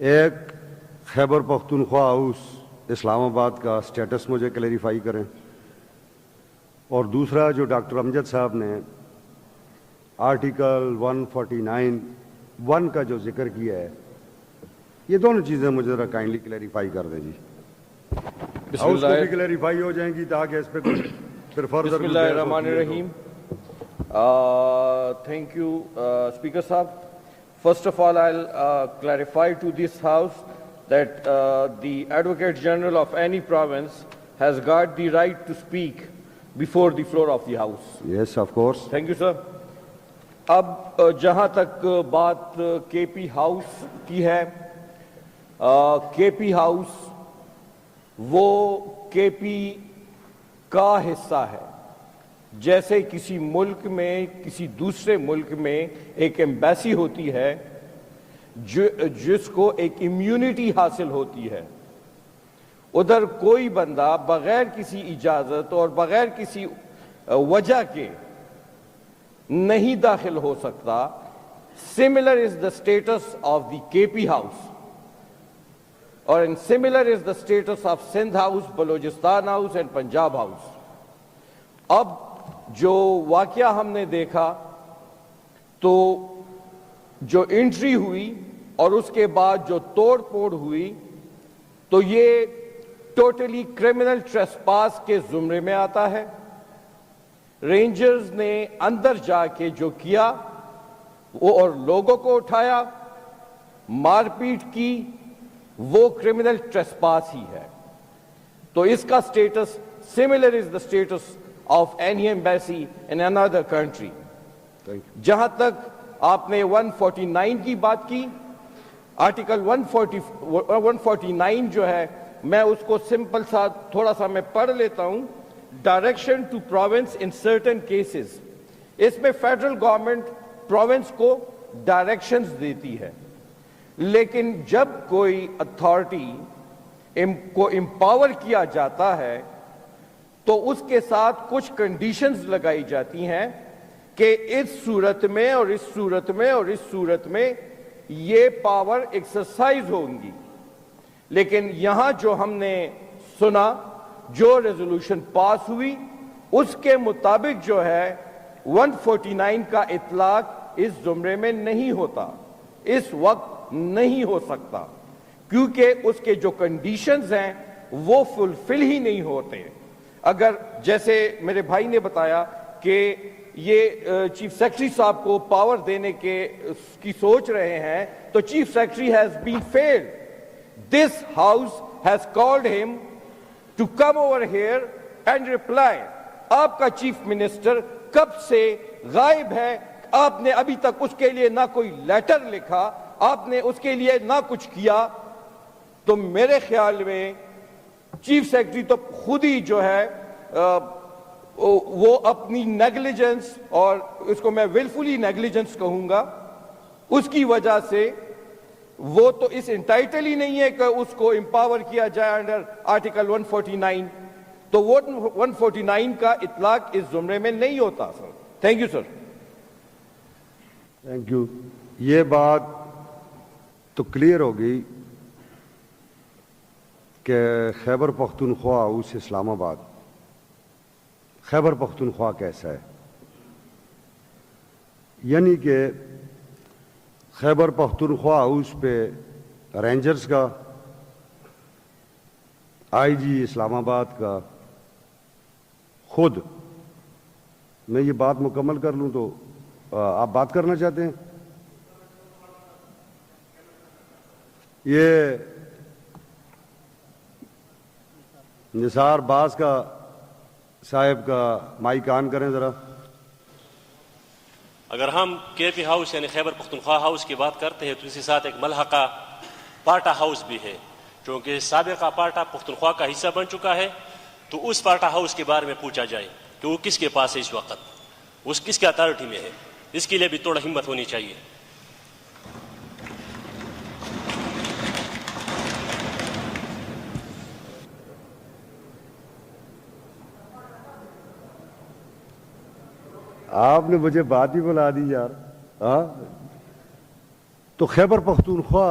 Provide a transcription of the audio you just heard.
ایک خیبر پختونخوا ہاؤس اسلام آباد کا سٹیٹس مجھے کلیریفائی کریں، اور دوسرا جو ڈاکٹر امجد صاحب نے آرٹیکل 149(1) کا جو ذکر کیا ہے، یہ دونوں چیزیں مجھے ذرا کائنڈلی کلیریفائی کر دیں جی۔ ہاؤس کو بھی کلیریفائی ہو جائیں گی تاکہ اس پہ پھر فردر بسم اللہ الرحمن الرحیم۔ Thank you, Speaker Sahab. First of all, I'll clarify to this House that the Advocate General of any province has got the right to speak before the floor of the House. Yes, of course. Thank you, sir. اب جہاں تک بات کے P house کی ہے، کے P house وہ کے پی کا حصہ ہے۔ جیسے کسی ملک میں، کسی دوسرے ملک میں ایک ایمبیسی ہوتی ہے جس کو ایک امیونٹی حاصل ہوتی ہے، ادھر کوئی بندہ بغیر کسی اجازت اور بغیر کسی وجہ کے نہیں داخل ہو سکتا۔ Similar is the status of the KP House, اور similar is the status of Sindh House, Balochistan House and Punjab House۔ اب جو واقعہ ہم نے دیکھا تو جو انٹری ہوئی اور اس کے بعد جو توڑ پھوڑ ہوئی، تو یہ ٹوٹلی کرمنل ٹریسپاس کے زمرے میں آتا ہے۔ رینجرز نے اندر جا کے جو کیا وہ اور لوگوں کو اٹھایا، مار پیٹ کی، وہ کرمنل ٹریسپاس ہی ہے۔ تو اس کا status similar is the status of any embassy in another country۔ جہاں تک آپ نے 149 کی بات کی، آرٹیکل 149 جو ہے، میں اس کو سمپل سا تھوڑا سا میں پڑھ لیتا ہوں۔ Direction to province in certain cases, اس میں فیڈرل گورنمنٹ پروونس کو ڈائریکشنز دیتی ہے، لیکن جب کوئی اتھارٹی کو امپاور کیا جاتا ہے تو اس کے ساتھ کچھ کنڈیشنز لگائی جاتی ہیں کہ اس صورت میں اور اس صورت میں اور اس صورت میں یہ پاور ایکسرسائز ہوں گی۔ لیکن یہاں جو ہم نے سنا، جو ریزولوشن پاس ہوئی، اس کے مطابق جو ہے 149 کا اطلاق اس زمرے میں نہیں ہوتا، اس وقت نہیں ہو سکتا، کیونکہ اس کے جو کنڈیشنز ہیں وہ فلفل ہی نہیں ہوتے۔ اگر جیسے میرے بھائی نے بتایا کہ یہ چیف سیکرٹری صاحب کو پاور دینے کی سوچ رہے ہیں، تو chief secretary has been failed. This house has called him to come over here and reply۔ آپ کا چیف منسٹر کب سے غائب ہے؟ آپ نے ابھی تک اس کے لیے نہ کوئی لیٹر لکھا، آپ نے اس کے لیے نہ کچھ کیا۔ تو میرے خیال میں چیف سیکرٹری تو خود ہی جو ہے وہ اپنی نیگلیجنس، اور اس کو میں willfully نیگلیجنس کہوں گا، اس کی وجہ سے وہ تو اس انٹائٹل ہی نہیں ہے کہ اس کو امپاور کیا جائے انڈر آرٹیکل 149۔ تو وہ 149 کا اطلاق اس زمرے میں نہیں ہوتا sir. Thank you sir. Thank you. یہ بات تو کلیئر ہو گئی کہ خیبر پختونخوا ہاؤس اسلام آباد، خیبر پختونخوا کیسا ہے، یعنی کہ خیبر پختونخوا ہاؤس پہ رینجرز کا، آئی جی اسلام آباد کا، خود میں یہ بات مکمل کر لوں تو آپ بات کرنا چاہتے ہیں؟ یہ نثار باز کا صاحب کا مائک آن کریں ذرا۔ اگر ہم کے پی ہاؤس یعنی خیبر پختونخوا ہاؤس کی بات کرتے ہیں تو اسی ساتھ ایک ملحقہ پاٹا ہاؤس بھی ہے، چونکہ سابقہ پاٹا پختونخوا کا حصہ بن چکا ہے۔ تو اس پاٹا ہاؤس کے بارے میں پوچھا جائے کہ وہ کس کے پاس ہے اس وقت، اس کس کے اتھارٹی میں ہے، اس کے لیے بھی تھوڑا ہمت ہونی چاہیے۔ آپ نے مجھے بات ہی بلا دی یار۔ تو خیبر پختونخوا